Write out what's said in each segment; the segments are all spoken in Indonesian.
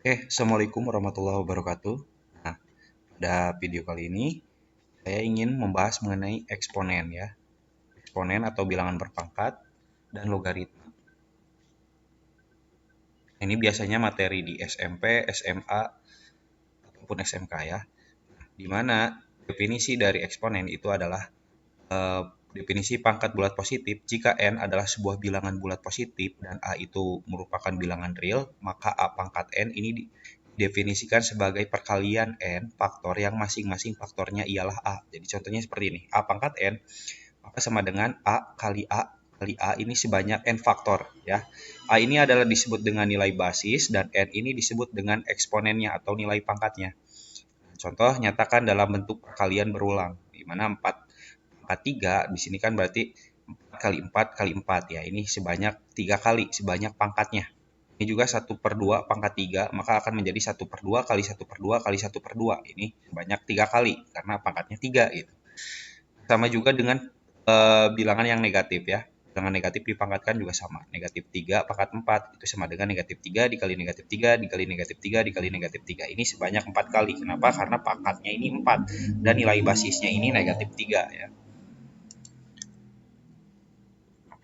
Assalamualaikum warahmatullahi wabarakatuh. Nah, pada video kali ini saya ingin membahas mengenai eksponen ya. Eksponen atau bilangan berpangkat dan logaritma. Ini biasanya materi di SMP, SMA, ataupun SMK ya. Di mana definisi dari eksponen itu adalah eh, definisi pangkat bulat positif. Jika n adalah sebuah bilangan bulat positif dan a itu merupakan bilangan real, maka a pangkat n ini didefinisikan sebagai perkalian n faktor yang masing-masing faktornya ialah a. Jadi contohnya seperti ini. A pangkat n maka sama dengan a kali a ini sebanyak n faktor ya. A ini adalah disebut dengan nilai basis dan n ini disebut dengan eksponennya atau nilai pangkatnya. Contoh nyatakan dalam bentuk perkalian berulang di mana 4 pangkat 3 di sini kan berarti 4 kali 4 kali 4 ya. Ini sebanyak 3 kali sebanyak pangkatnya. Ini juga 1/2 pangkat 3 maka akan menjadi 1/2 kali 1/2 kali 1/2. Ini sebanyak 3 kali karena pangkatnya 3 gitu. Sama juga dengan bilangan yang negatif ya. Bilangan negatif dipangkatkan juga sama. Negatif 3 pangkat 4 itu sama dengan negatif 3 dikali negatif 3 dikali negatif 3 dikali negatif 3. Ini sebanyak 4 kali. Kenapa? Karena pangkatnya ini 4 dan nilai basisnya ini negatif 3 ya.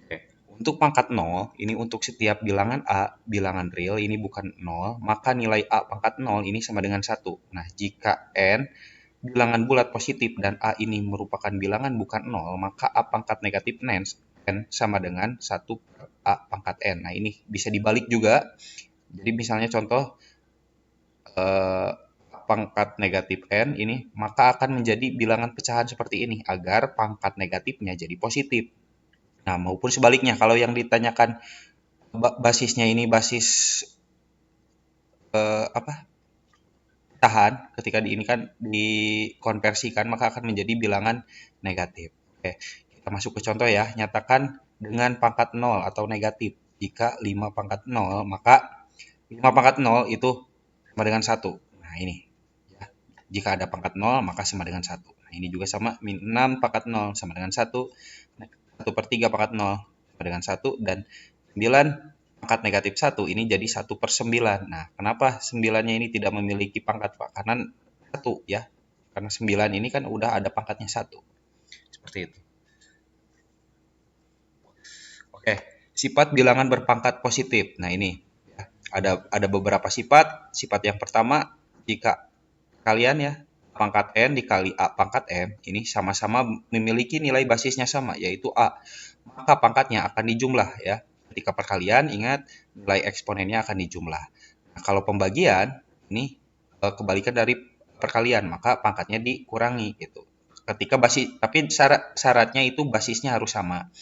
Oke. Untuk pangkat 0, ini untuk setiap bilangan A, bilangan real ini bukan 0, maka nilai A pangkat 0 ini sama dengan 1. Nah, jika N bilangan bulat positif dan A ini merupakan bilangan bukan 0, maka A pangkat negatif N sama dengan 1 per A pangkat N. Nah, ini bisa dibalik juga. Jadi misalnya contoh eh, pangkat negatif N ini, maka akan menjadi bilangan pecahan seperti ini agar pangkat negatifnya jadi positif. Nah, maupun sebaliknya, kalau yang ditanyakan basisnya ini basis apa tahan, ketika di ini kan dikonversikan maka akan menjadi bilangan negatif. Oke, kita masuk ke contoh ya. Nyatakan dengan pangkat 0 atau negatif. Jika 5 pangkat 0, maka 5 pangkat 0 itu sama dengan 1. Nah, ini ya. Jika ada pangkat 0, maka sama dengan 1. Nah, ini juga sama. 6 pangkat 0 sama dengan 1. 1/3 pangkat 0 sama dengan 1. Dan 9 pangkat negatif 1 ini jadi 1/9. Nah, kenapa 9-nya ini tidak memiliki pangkat, Pak? Karena 1 ya. Karena 9 ini kan udah ada pangkatnya 1. Seperti itu. Oke, sifat bilangan berpangkat positif. Nah, ini ya, ada beberapa sifat. Sifat yang pertama, jika kalian ya pangkat n dikali a pangkat m ini sama-sama memiliki nilai basisnya sama yaitu a, maka pangkatnya akan dijumlah ya. Ketika perkalian ingat nilai eksponennya akan dijumlah. Nah, kalau pembagian ini kebalikan dari perkalian maka pangkatnya dikurangi gitu. Ketika basis tapi syaratnya itu basisnya harus sama.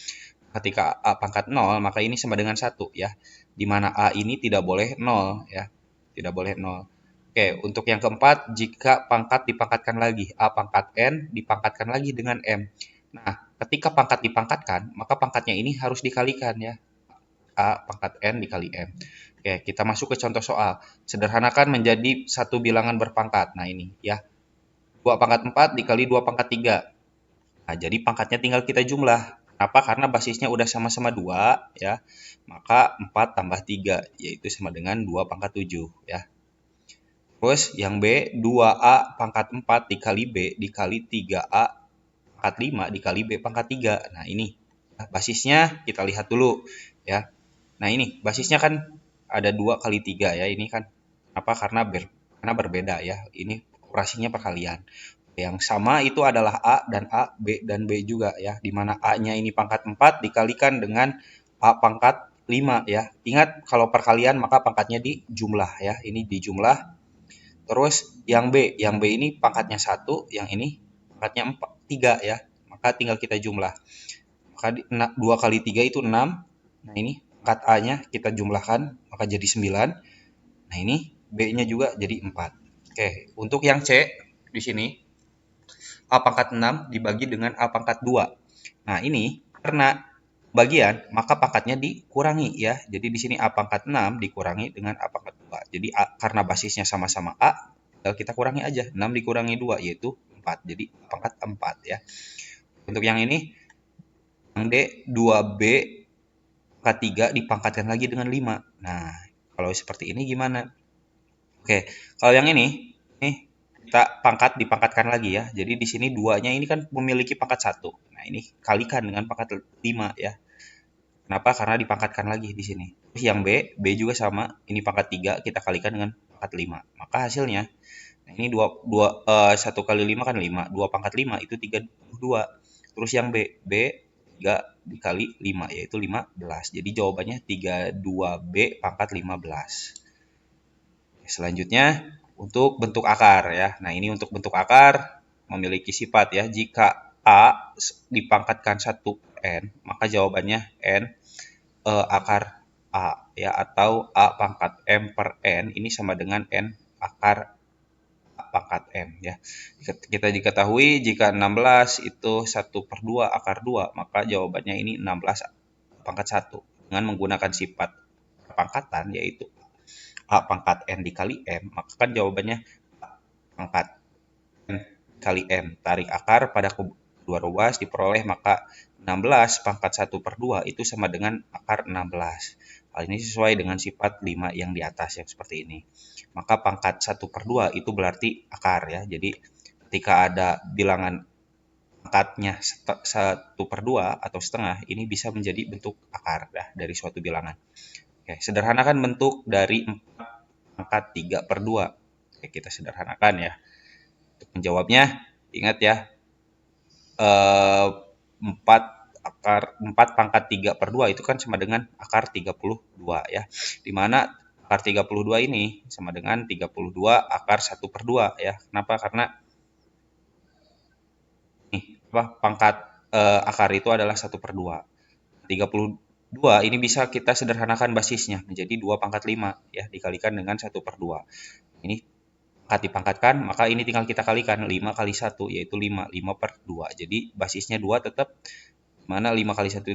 Ketika a pangkat 0 maka ini sama dengan 1 ya. Di mana a ini tidak boleh 0 ya. Tidak boleh 0. Oke, untuk yang keempat, jika pangkat dipangkatkan lagi, A pangkat N dipangkatkan lagi dengan M. Nah, ketika pangkat dipangkatkan, maka pangkatnya ini harus dikalikan ya. A pangkat N dikali M. Oke, kita masuk ke contoh soal. Sederhanakan menjadi satu bilangan berpangkat. Nah, ini ya. 2 pangkat 4 dikali 2 pangkat 3. Nah, jadi pangkatnya tinggal kita jumlah. Kenapa? Karena basisnya udah sama-sama 2 ya. Maka 4 tambah 3 yaitu sama dengan 2 pangkat 7 ya. Terus yang B, 2A pangkat 4 dikali B dikali 3A pangkat 5 dikali B pangkat 3. Nah, ini basisnya kita lihat dulu ya. Nah, ini basisnya kan ada 2 kali 3 ya. Ini kan apa? Karena berbeda ya. Ini operasinya perkalian. Yang sama itu adalah A, B dan B juga ya. Di mana A-nya ini pangkat 4 dikalikan dengan A pangkat 5 ya. Ingat kalau perkalian maka pangkatnya dijumlah ya. Ini dijumlah. Terus yang B ini pangkatnya 1, yang ini pangkatnya 3 ya. Maka tinggal kita jumlah. Maka 2 kali 3 itu 6. Nah, ini pangkat A-nya kita jumlahkan, maka jadi 9. Nah, ini B-nya juga jadi 4. Oke, untuk yang C di sini A pangkat 6 dibagi dengan A pangkat 2. Nah, ini karena bagian, maka pangkatnya dikurangi ya. Jadi di sini A pangkat 6 dikurangi dengan A pangkat 2. Jadi karena basisnya sama-sama A, tinggal kita kurangi aja. 6 dikurangi 2 yaitu 4. Jadi A pangkat 4 ya. Untuk yang ini, yang D, 2B pangkat 3 dipangkatkan lagi dengan 5. Nah, kalau seperti ini gimana? Oke, kalau yang ini, nih kita dipangkatkan lagi ya. Jadi di sini duanya ini kan memiliki pangkat satu. Nah ini kalikan dengan pangkat 5 ya. Kenapa? Karena dipangkatkan lagi di sini. Terus yang B juga sama. Ini pangkat 3 kita kalikan dengan pangkat 5. Maka hasilnya, nah ini 1 kali 5 kan 5. 2 pangkat 5 itu 32. Terus yang B 3 dikali 5 yaitu 15. Jadi jawabannya 32B pangkat 15. Selanjutnya untuk bentuk akar ya. Nah, ini untuk bentuk akar memiliki sifat ya. Jika A dipangkatkan 1n, maka jawabannya n akar A ya, atau A pangkat M per N ini sama dengan N akar A pangkat M ya. Kita diketahui jika 16 itu 1/2 akar 2, maka jawabannya ini 16 pangkat 1 dengan menggunakan sifat pangkatan yaitu A pangkat N dikali M, maka kan jawabannya A pangkat N kali M. Tarik akar pada kedua ruas diperoleh, maka 16 pangkat 1/2 itu sama dengan akar 16. Hal ini sesuai dengan sifat 5 yang di atas yang seperti ini. Maka pangkat 1/2 itu berarti akar ya. Jadi ketika ada bilangan pangkatnya 1/2 atau setengah, ini bisa menjadi bentuk akar ya, dari suatu bilangan. Oke, sederhanakan bentuk dari 4 pangkat 3/2. Oke, kita sederhanakan ya. Untuk menjawabnya, ingat ya, 4 4 pangkat 3/2 itu kan sama dengan akar 32 ya. Di mana akar 32 ini sama dengan 32 akar 1/2 ya. Kenapa? Karena nih, pangkat akar itu adalah 1/2. 32 ini bisa kita sederhanakan basisnya menjadi 2 pangkat 5 ya, dikalikan dengan 1/2. Ini pangkat dipangkatkan, maka ini tinggal kita kalikan 5 kali 1 yaitu 5, 5/2. Jadi basisnya 2 tetap, mana 5 kali 1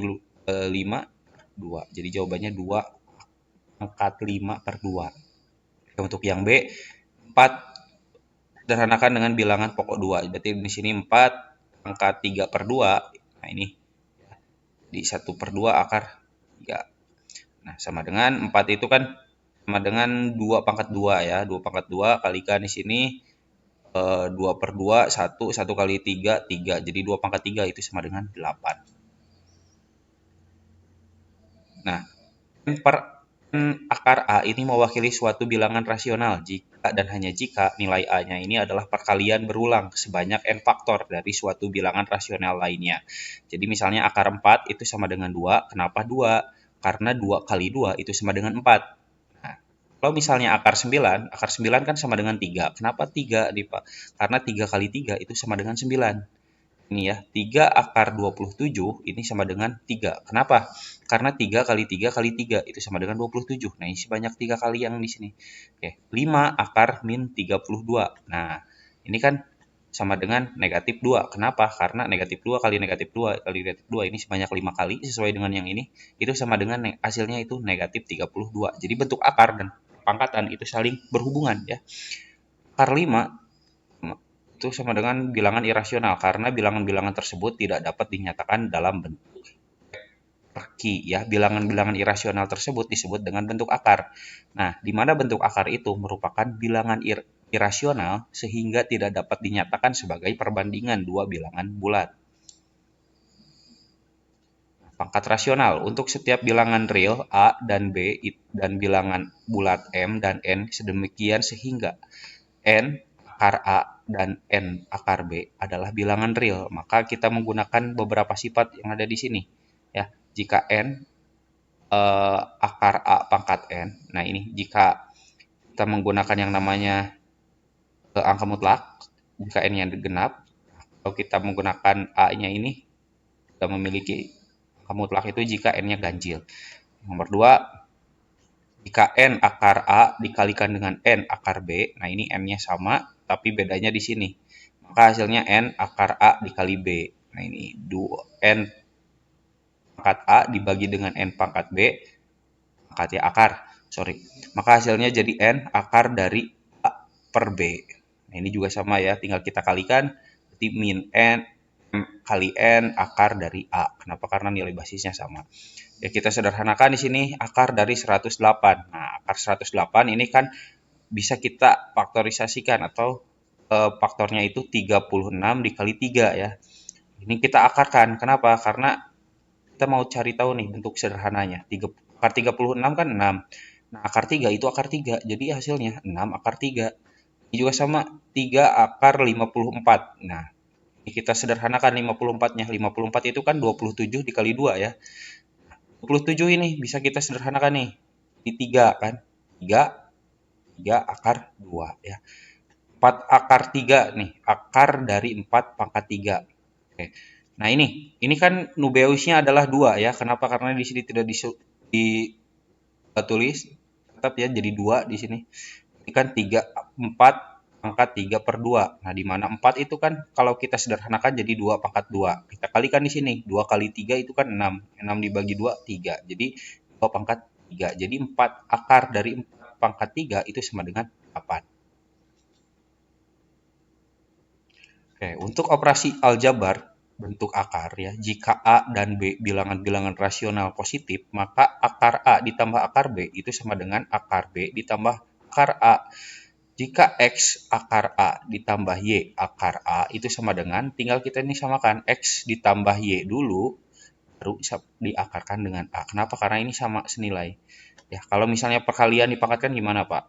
5, 2. Jadi jawabannya 2 pangkat 5/2. Untuk yang B, 4 sederhanakan dengan bilangan pokok 2. Berarti di sini 4 pangkat 3/2. Nah ini di 1/2 akar 3. Nah, sama dengan 4 itu kan sama dengan 2 pangkat 2 ya. 2 pangkat 2 kalikan di sini 2/2, 1 kali 3, 3. Jadi 2 pangkat 3 itu sama dengan 8. Nah, akar A ini mewakili suatu bilangan rasional jika dan hanya jika nilai A-nya ini adalah perkalian berulang sebanyak n faktor dari suatu bilangan rasional lainnya. Jadi misalnya akar 4 itu sama dengan 2. Kenapa 2? Karena 2 kali 2 itu sama dengan 4. Nah, kalau misalnya akar 9 kan sama dengan 3. Kenapa 3 nih Pak? Karena 3 kali 3 itu sama dengan 9. Ini ya, 3 akar 27 ini sama dengan 3. Kenapa? Karena 3 kali 3 kali 3 itu sama dengan 27. Nah, ini sebanyak 3 kali yang di sini. Oke, 5 akar min 32. Nah, ini kan sama dengan negatif 2. Kenapa? Karena negatif 2 kali negatif 2 kali negatif 2 ini sebanyak 5 kali sesuai dengan yang ini. Itu sama dengan hasilnya itu negatif 32. Jadi bentuk akar dan pangkatan itu saling berhubungan ya. Akar 5 itu sama dengan bilangan irasional karena bilangan-bilangan tersebut tidak dapat dinyatakan dalam bentuk perki ya. Bilangan-bilangan irasional tersebut disebut dengan bentuk akar. Nah, di mana bentuk akar itu merupakan bilangan irasional sehingga tidak dapat dinyatakan sebagai perbandingan dua bilangan bulat. Pangkat rasional untuk setiap bilangan real A dan B dan bilangan bulat M dan N sedemikian sehingga N akar A dan N akar B adalah bilangan real. Maka kita menggunakan beberapa sifat yang ada di sini. Ya, jika N akar A pangkat N. Nah ini jika kita menggunakan yang namanya angka mutlak, jika N-nya genap, kalau kita menggunakan A-nya ini, kita memiliki angka mutlak itu jika N-nya ganjil. Nomor 2, jika N akar A dikalikan dengan N akar B, nah ini N-nya sama, tapi bedanya di sini. Maka hasilnya N akar A dikali B. Nah ini 2 N pangkat A dibagi dengan N pangkat B, pangkat ya akar, sorry. Maka hasilnya jadi N akar dari A per B. Nah ini juga sama ya, tinggal kita kalikan, berarti min N kali N akar dari A. Kenapa? Karena nilai basisnya sama. Ya kita sederhanakan di sini akar dari 108. Nah, akar 108 ini kan bisa kita faktorisasikan atau faktornya itu 36 dikali 3 ya. Ini kita akarkan. Kenapa? Karena kita mau cari tahu nih bentuk sederhananya. Akar 36 kan 6. Nah, akar 3 itu akar 3. Jadi hasilnya 6 akar 3. Ini juga sama 3 akar 54. Nah, ini kita sederhanakan 54-nya. 54 itu kan 27 dikali 2 ya. 27 ini bisa kita sederhanakan nih. Di 3 kan. 3 akar 2 ya. 4 akar 3 nih. Akar dari 4 pangkat 3. Oke. Nah, ini kan Nubeusnya adalah 2 ya. Kenapa? Karena di sini tidak ditulis tetap ya jadi 2 di sini. Ini kan 4 pangkat 3 per 2. Nah, di mana 4 itu kan kalau kita sederhanakan jadi 2 pangkat 2. Kita kalikan di sini. 2 kali 3 itu kan 6. 6 dibagi 2, 3. Jadi 2 pangkat 3. Jadi 4 akar dari 4 pangkat 3 itu sama dengan 8. Oke, untuk operasi aljabar bentuk akar ya, jika A dan B bilangan-bilangan rasional positif, maka akar A ditambah akar B itu sama dengan akar B ditambah akar A. Jika X akar A ditambah Y akar A itu sama dengan, tinggal kita ini samakan X ditambah Y dulu, baru bisa diakarkan dengan A. Kenapa? Karena ini sama senilai. Ya, kalau misalnya perkalian dipangkatkan gimana, Pak?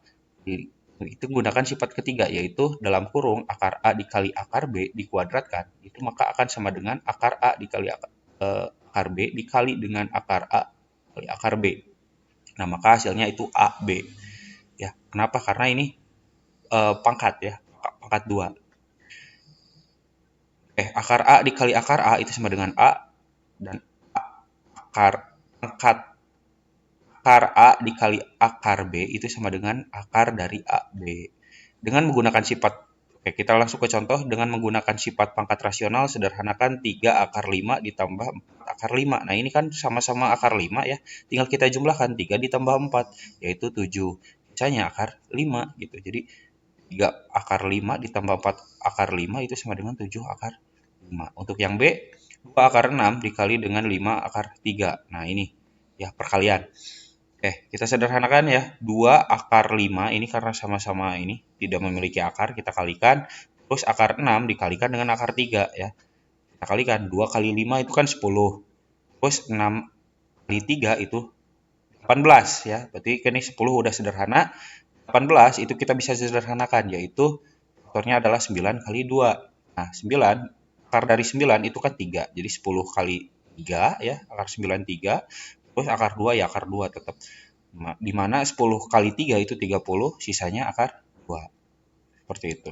Itu gunakan sifat ketiga, yaitu dalam kurung akar A dikali akar B dikuadratkan, itu maka akan sama dengan akar A dikali akar B dikali dengan akar A dikali akar B. Nah, maka hasilnya itu AB. Ya, kenapa? Karena ini pangkat ya, pangkat 2. Akar A dikali akar A itu sama dengan A, dan akar pangkat akar A dikali akar B itu sama dengan akar dari AB. Dengan menggunakan sifat, kita langsung ke contoh. Dengan menggunakan sifat pangkat rasional, sederhanakan 3 akar 5 ditambah 4 akar 5. Nah, ini kan sama-sama akar 5 ya. Tinggal kita jumlahkan 3 ditambah 4, yaitu 7. Sisanya akar 5 gitu. Jadi 3 akar 5 ditambah 4 akar 5 itu sama dengan 7 akar 5. Untuk yang B, 2 akar 6 dikali dengan 5 akar 3. Nah, ini ya perkalian. Kita sederhanakan ya. 2 akar 5 ini karena sama-sama ini tidak memiliki akar, kita kalikan. Terus akar 6 dikalikan dengan akar 3 ya. Kita kalikan. 2 kali 5 itu kan 10. Terus 6 kali 3 itu 18 ya. Berarti ini 10 udah sederhana. 18 itu kita bisa sederhanakan, yaitu faktornya adalah 9 kali 2. Nah, 9, akar dari 9 itu kan 3. Jadi 10 kali 3 ya, akar 9 3. Terus akar 2 ya akar 2 tetap. Di mana 10 kali 3 itu 30, sisanya akar 2. Seperti itu.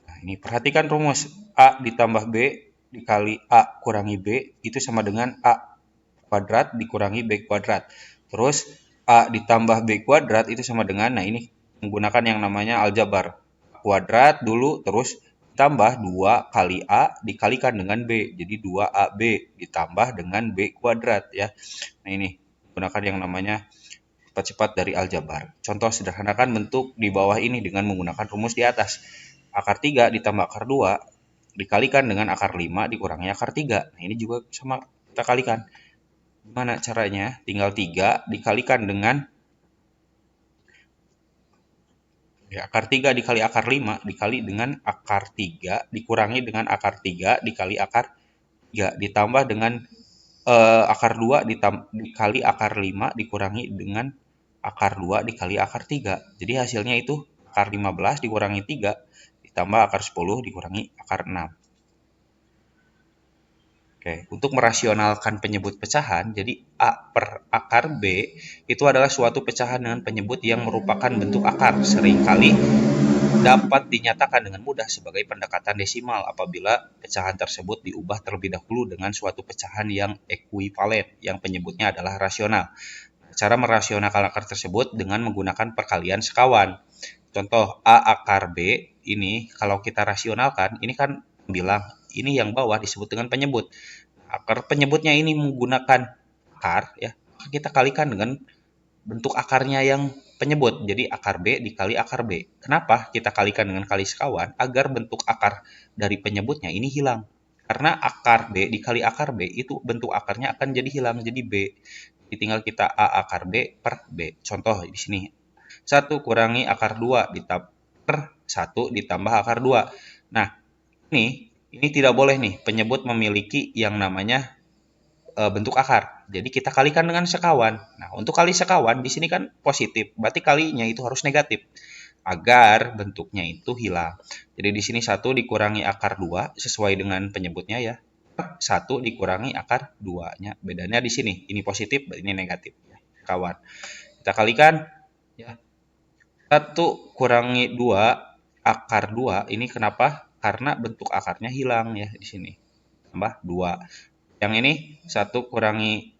Nah, ini perhatikan rumus. A ditambah B dikali A kurangi B itu sama dengan A kuadrat dikurangi B kuadrat. Terus A ditambah B kuadrat itu sama dengan, nah ini menggunakan yang namanya aljabar. Kuadrat dulu, terus ditambah 2 kali A dikalikan dengan B. Jadi 2AB ditambah dengan B kuadrat ya. Nah, ini gunakan yang namanya sifat-sifat dari aljabar. Contoh sederhanakan bentuk di bawah ini dengan menggunakan rumus di atas. Akar 3 ditambah akar 2 dikalikan dengan akar 5 dikurangi akar 3. Nah, ini juga sama kita kalikan. Gimana caranya? Tinggal 3 dikalikan dengan akar 3 dikali akar 5 dikali dengan akar 3 dikurangi dengan akar 3 dikali akar 3 ditambah dengan akar 2 dikali akar 5 dikurangi dengan akar 2 dikali akar 3. Jadi hasilnya itu akar 15 dikurangi 3 ditambah akar 10 dikurangi akar 6. Untuk merasionalkan penyebut pecahan, jadi A per akar B itu adalah suatu pecahan dengan penyebut yang merupakan bentuk akar. Seringkali dapat dinyatakan dengan mudah sebagai pendekatan desimal apabila pecahan tersebut diubah terlebih dahulu dengan suatu pecahan yang ekuivalen, yang penyebutnya adalah rasional. Cara merasionalkan akar tersebut dengan menggunakan perkalian sekawan. Contoh, A akar B ini kalau kita rasionalkan, ini kan bilang ini yang bawah disebut dengan penyebut. Akar penyebutnya ini menggunakan akar ya, kita kalikan dengan bentuk akarnya yang penyebut. Jadi akar B dikali akar B. Kenapa kita kalikan dengan kali sekawan? Agar bentuk akar dari penyebutnya ini hilang. Karena akar B dikali akar B itu bentuk akarnya akan jadi hilang, jadi B. Jadi tinggal kita A akar B per B. Contoh di sini 1 kurangi akar 2 per 1 ditambah akar 2. Nah, ini tidak boleh nih penyebut memiliki yang namanya bentuk akar. Jadi kita kalikan dengan sekawan. Nah, untuk kali sekawan di sini kan positif, berarti kalinya itu harus negatif agar bentuknya itu hilang. Jadi di sini 1 dikurangi akar 2 sesuai dengan penyebutnya ya. 1 dikurangi akar 2-nya. Bedanya di sini, ini positif, ini negatif ya. Kawan. Kita kalikan ya. 1 kurangi 2 akar 2 ini kenapa? Karena bentuk akarnya hilang ya di sini. Tambah 2. Yang ini 1 kurangi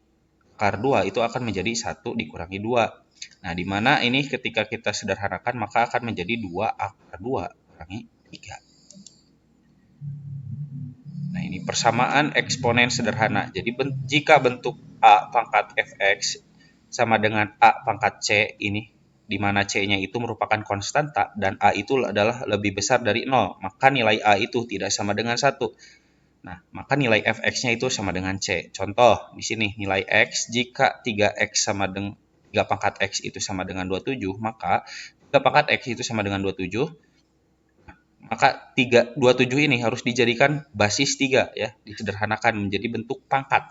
akar 2 itu akan menjadi 1 dikurangi 2. Nah, di mana ini ketika kita sederhanakan maka akan menjadi 2 akar 2 kurangi 3. Nah, ini persamaan eksponen sederhana. Jadi jika bentuk A pangkat fx sama dengan A pangkat c ini, di mana c-nya itu merupakan konstanta dan A itu adalah lebih besar dari 0, maka nilai A itu tidak sama dengan 1. Nah, maka nilai fx-nya itu sama dengan c. Contoh, di sini nilai x, jika 3x sama dengan 3 pangkat x itu sama dengan 27, maka 3 pangkat x itu sama dengan 27, maka 27 ini harus dijadikan basis 3 ya, disederhanakan menjadi bentuk pangkat.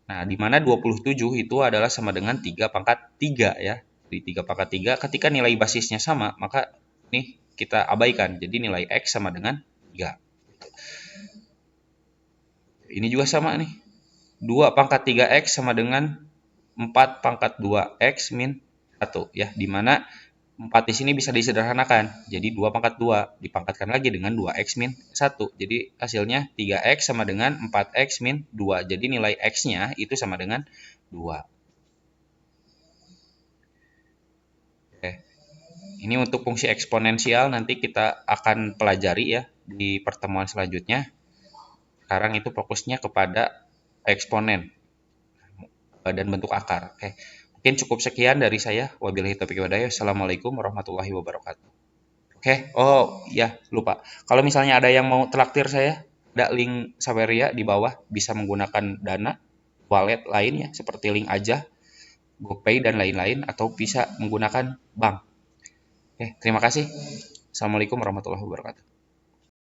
Nah, di mana 27 itu adalah sama dengan 3 pangkat 3 ya. Di 3 pangkat 3 ketika nilai basisnya sama, maka ini kita abaikan. Jadi nilai x sama dengan 3. Ini juga sama nih. 2 pangkat 3x sama dengan 4 pangkat 2x min 1 ya, di mana 4 di sini bisa disederhanakan. Jadi 2 pangkat 2 dipangkatkan lagi dengan 2x min 1. Jadi hasilnya 3x sama dengan 4x min 2. Jadi nilai x-nya itu sama dengan 2. Oke. Ini untuk fungsi eksponensial nanti kita akan pelajari ya di pertemuan selanjutnya. Sekarang itu fokusnya kepada eksponen dan bentuk akar. Oke. Mungkin cukup sekian dari saya. Wabillahi taufiq walhidayah. Assalamualaikum warahmatullahi wabarakatuh. Oke, oh ya lupa. Kalau misalnya ada yang mau traktir saya, ada link Saweria di bawah, bisa menggunakan Dana, wallet lainnya seperti link aja, GoPay dan lain-lain, atau bisa menggunakan bank. Oke, terima kasih. Assalamualaikum warahmatullahi wabarakatuh.